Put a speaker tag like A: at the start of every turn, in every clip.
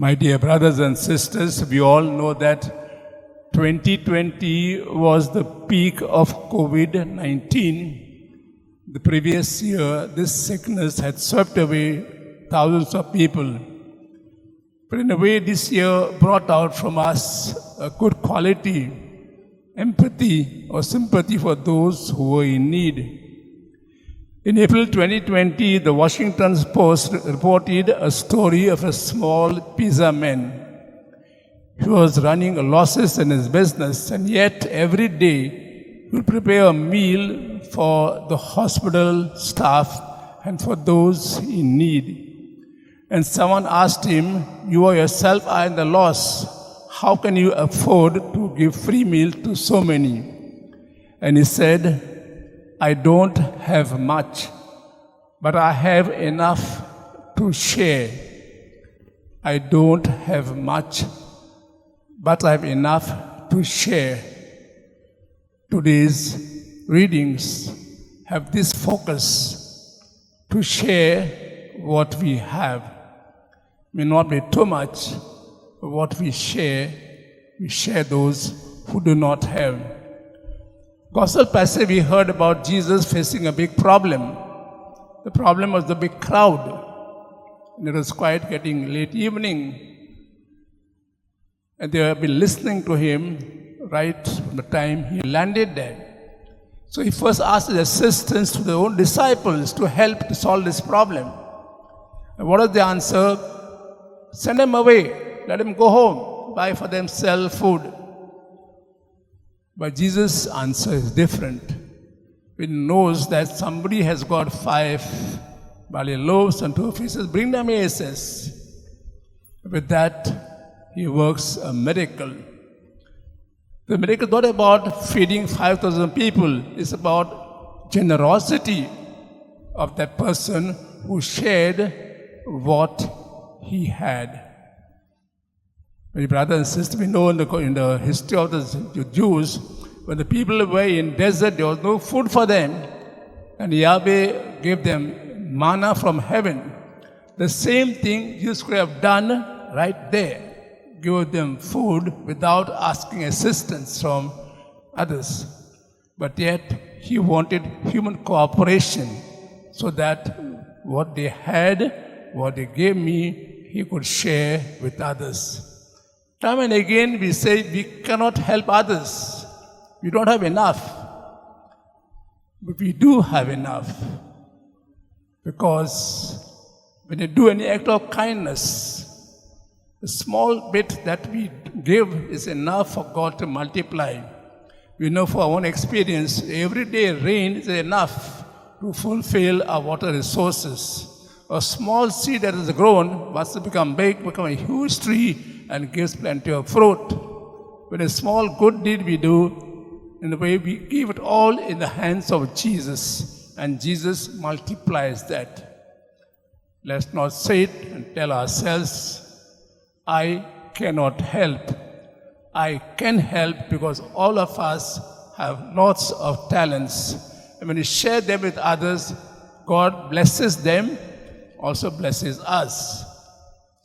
A: My dear brothers and sisters, we all know that 2020 was the peak of COVID-19. The previous year, this sickness had swept away thousands of people. But in a way, this year brought out from us a good quality, empathy or sympathy for those who were in need. In April 2020, the Washington Post reported a story of a small pizza man. He was running losses in his business, and yet every day he would prepare a meal for the hospital staff and for those in need. And someone asked him, "You yourself are in the loss. How can you afford to give free meal to so many?" And he said, "I don't have much, but I have enough to share. I don't have much, but I have enough to share." Today's readings have this focus to share what we have. May not be too much, but what we share those who do not have. Gospel passage we heard about Jesus facing a big problem. The problem was the big crowd. And it was quite getting late evening. And they have been listening to him right from the time he landed there. So he first asked his assistance to their own disciples to help to solve this problem. And what was the answer? Send them away. Let them go home. Buy for themselves food. But Jesus' answer is different. He knows that somebody has got 5 barley loaves and 2 fishes. Bring them here, he says. With that, he works a miracle. The miracle is not about feeding 5,000 people. It's about generosity of that person who shared what he had. My brothers and sisters, we know in the history of the Jews, when the people were in desert, there was no food for them, and Yahweh gave them manna from heaven. The same thing Jesus could have done right there, give them food without asking assistance from others. But yet, he wanted human cooperation so that what they had, what they gave me, he could share with others. Time and again we say we cannot help others. We don't have enough. But we do have enough. Because when you do any act of kindness, the small bit that we give is enough for God to multiply. We know from our own experience, every day rain is enough to fulfill our water resources. A small seed that has grown, once it becomes big, becomes a huge tree and gives plenty of fruit. When a small good deed we do, in the way we give it all in the hands of Jesus, and Jesus multiplies that. Let's not sit and tell ourselves, "I cannot help." I can help because all of us have lots of talents. And when we share them with others, God blesses them, also blesses us.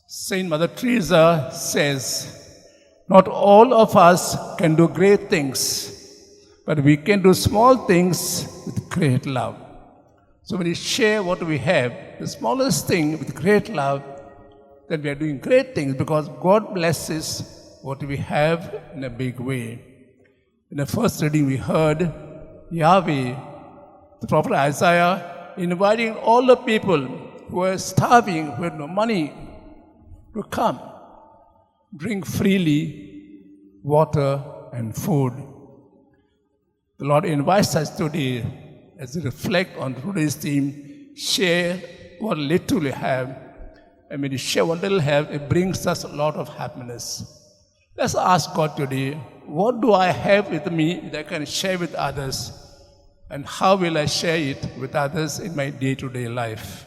A: Saint Mother Teresa says, "Not all of us can do great things, but we can do small things with great love." So when we share what we have, the smallest thing with great love, then we are doing great things because God blesses what we have in a big way. In the first reading we heard Yahweh, the prophet Isaiah, inviting all the people who were starving, who had no money, to come, bring freely water and food. The Lord invites us today, as we reflect on today's theme, share what little we have. And when you share what little we have, it brings us a lot of happiness. Let's ask God today, what do I have with me that I can share with others? And how will I share it with others in my day-to-day life?